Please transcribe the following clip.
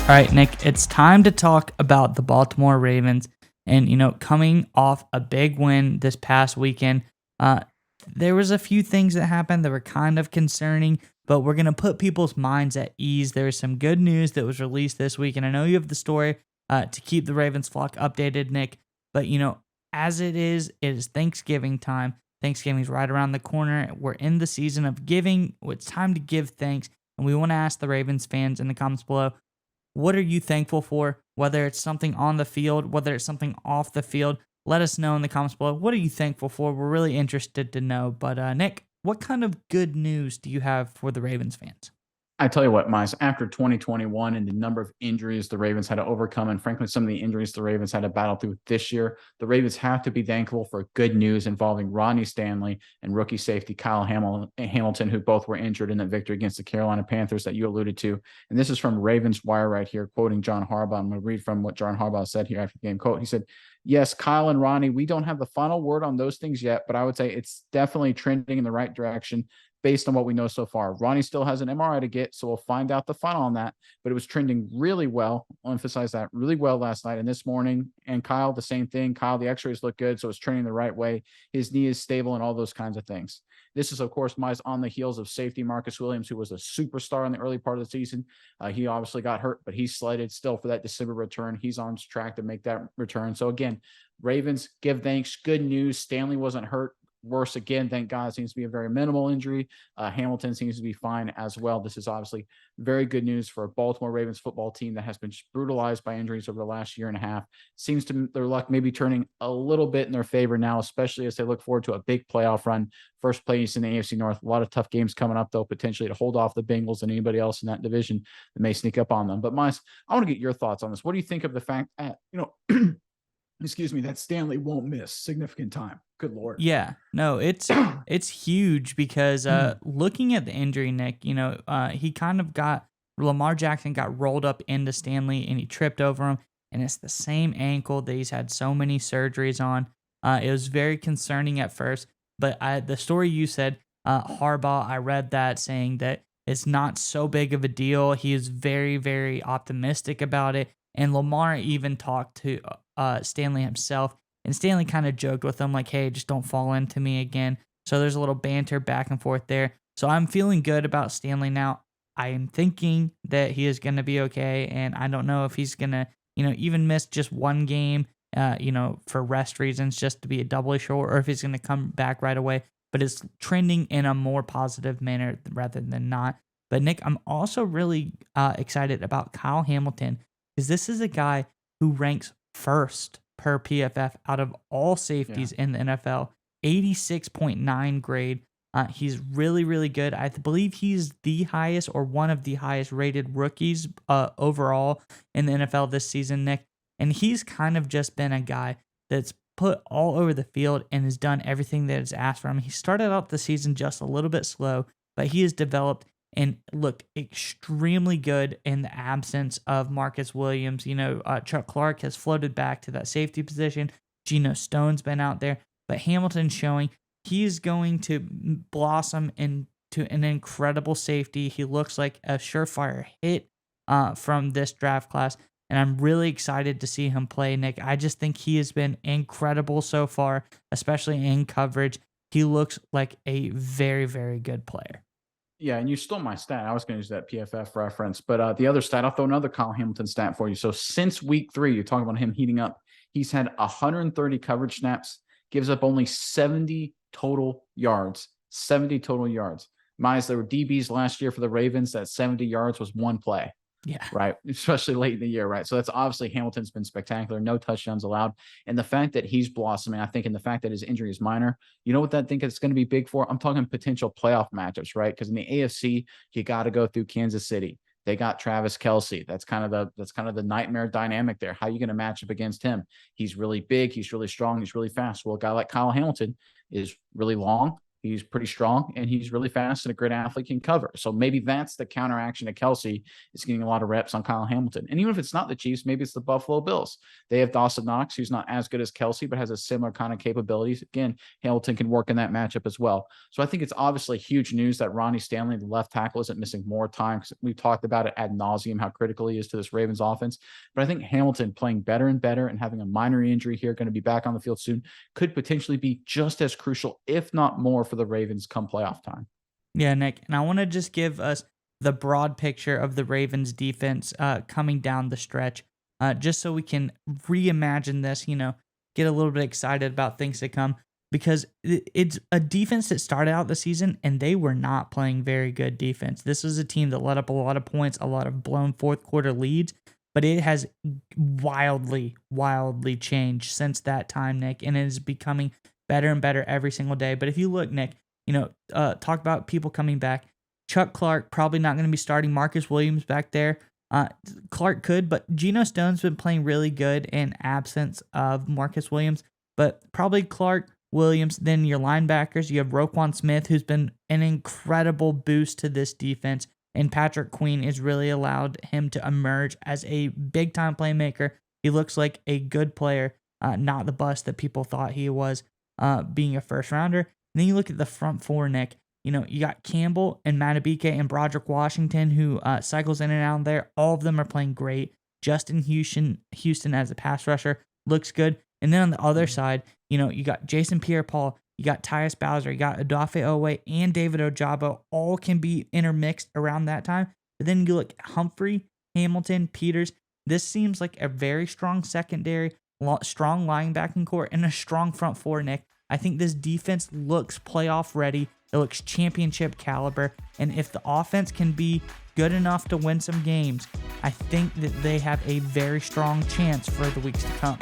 All right, Nick, it's time to talk about the Baltimore Ravens. And, coming off a big win this past weekend, uh, there was a few things that happened that were kind of concerning, but we're going to put people's minds at ease. There's some good news that was released this week, and I know you have the story to keep the Ravens flock updated, Nick. But, as it is Thanksgiving time. Thanksgiving's right around the corner. We're in the season of giving. It's time to give thanks. And we want to ask the Ravens fans in the comments below, what are you thankful for? Whether it's something on the field, whether it's something off the field, let us know in the comments below. What are you thankful for? We're really interested to know. But Nick, what kind of good news do you have for the Ravens fans? I tell you what, Miles, after 2021 and the number of injuries the Ravens had to overcome, and frankly, some of the injuries the Ravens had to battle through this year, the Ravens have to be thankful for good news involving Rodney Stanley and rookie safety Kyle Hamilton, who both were injured in that victory against the Carolina Panthers that you alluded to. And this is from Ravens Wire right here, quoting John Harbaugh. I'm going to read from what John Harbaugh said here after the game. Quote, he said, "Yes, Kyle and Ronnie, we don't have the final word on those things yet, but I would say it's definitely trending in the right direction based on what we know so far. Ronnie still has an MRI to get, so we'll find out the final on that, but it was trending really well. I'll emphasize that really well last night and this morning. And Kyle, the same thing. Kyle, the x-rays look good, so it's trending the right way. His knee is stable and all those kinds of things." This is, of course, Miles, on the heels of safety Marcus Williams, who was a superstar in the early part of the season. He obviously got hurt, but he's slated still for that December return. He's on track to make that return. So again, Ravens, give thanks. Good news. Stanley wasn't hurt. Worse again, thank God, it seems to be a very minimal injury. Hamilton seems to be fine as well. This is obviously very good news for a Baltimore Ravens football team that has been brutalized by injuries over the last year and a half. Seems to their luck maybe turning a little bit in their favor now, especially as they look forward to a big playoff run. First place in the AFC North. A lot of tough games coming up, though, potentially to hold off the Bengals and anybody else in that division that may sneak up on them. But Miles, I want to get your thoughts on this. What do you think of the fact that, excuse me, that Stanley won't miss significant time? Good Lord. Yeah, no, it's huge because looking at the injury, Nick, he kind of got Lamar Jackson got rolled up into Stanley and he tripped over him, and it's the same ankle that he's had so many surgeries on. It was very concerning at first, but the story you said, Harbaugh, I read that saying that it's not so big of a deal. He is very, very optimistic about it, and Lamar even talked to Stanley himself. And Stanley kind of joked with him, like, hey, just don't fall into me again. So there's a little banter back and forth there. So I'm feeling good about Stanley now. I am thinking that he is going to be okay. And I don't know if he's going to, even miss just one game, for rest reasons, just to be a doubly short, or if he's going to come back right away. But it's trending in a more positive manner rather than not. But Nick, I'm also really excited about Kyle Hamilton, because this is a guy who ranks first per PFF out of all safeties in the NFL, 86.9 grade. He's really, really good. I believe he's the highest or one of the highest rated rookies overall in the NFL this season, Nick. And he's kind of just been a guy that's put all over the field and has done everything that is asked from him. He started out the season just a little bit slow, but he has developed and looked extremely good in the absence of Marcus Williams. Chuck Clark has floated back to that safety position. Geno Stone's been out there. But Hamilton's showing he's going to blossom into an incredible safety. He looks like a surefire hit from this draft class. And I'm really excited to see him play, Nick. I just think he has been incredible so far, especially in coverage. He looks like a very, very good player. Yeah, and you stole my stat. I was going to use that PFF reference, but the other stat, I'll throw another Kyle Hamilton stat for you. So since week 3, you're talking about him heating up. He's had 130 coverage snaps, gives up only 70 total yards. 70 total yards. Minus there were DBs last year for the Ravens. That 70 yards was one play. Yeah. Right. Especially late in the year. Right. So that's obviously Hamilton's been spectacular. No touchdowns allowed. And the fact that he's blossoming, I think, and the fact that his injury is minor, you know what I think it's going to be big for? I'm talking potential playoff matchups, right? Because in the AFC, you got to go through Kansas City. They got Travis Kelce. That's kind of the nightmare dynamic there. How are you going to match up against him? He's really big. He's really strong. He's really fast. Well, a guy like Kyle Hamilton is really long. He's pretty strong and he's really fast and a great athlete, can cover. So maybe that's the counteraction to Kelsey, is getting a lot of reps on Kyle Hamilton. And even if it's not the Chiefs, maybe it's the Buffalo Bills. They have Dawson Knox, who's not as good as Kelsey, but has a similar kind of capabilities. Again, Hamilton can work in that matchup as well. So I think it's obviously huge news that Ronnie Stanley, the left tackle, isn't missing more time, because we've talked about it ad nauseum how critical he is to this Ravens offense. But I think Hamilton playing better and better and having a minor injury here, going to be back on the field soon, could potentially be just as crucial, if not more, for the Ravens come playoff time. Yeah, Nick. And I want to just give us the broad picture of the Ravens defense coming down the stretch, just so we can reimagine this, get a little bit excited about things to come, because it's a defense that started out the season and they were not playing very good defense. This was a team that let up a lot of points, a lot of blown fourth quarter leads, but it has wildly, wildly changed since that time, Nick, and it is becoming better and better every single day. But if you look, Nick, talk about people coming back. Chuck Clark probably not going to be starting. Marcus Williams back there. Clark could, but Geno Stone's been playing really good in absence of Marcus Williams. But probably Clark, Williams. Then your linebackers, you have Roquan Smith, who's been an incredible boost to this defense. And Patrick Queen has really allowed him to emerge as a big-time playmaker. He looks like a good player, not the bust that people thought he was, being a first-rounder. And then you look at the front four, Nick. You got Campbell and Matabike and Broderick Washington, who cycles in and out there. All of them are playing great. Justin Houston as a pass rusher looks good. And then on the other side, you got Jason Pierre-Paul, you got Tyus Bowser, you got Odafe Owe and David Ojabo. All can be intermixed around that time. But then you look at Humphrey, Hamilton, Peters. This seems like a very strong secondary, strong linebacking core, and a strong front four, Nick. I think this defense looks playoff ready. It looks championship caliber. And if the offense can be good enough to win some games, I think that they have a very strong chance for the weeks to come.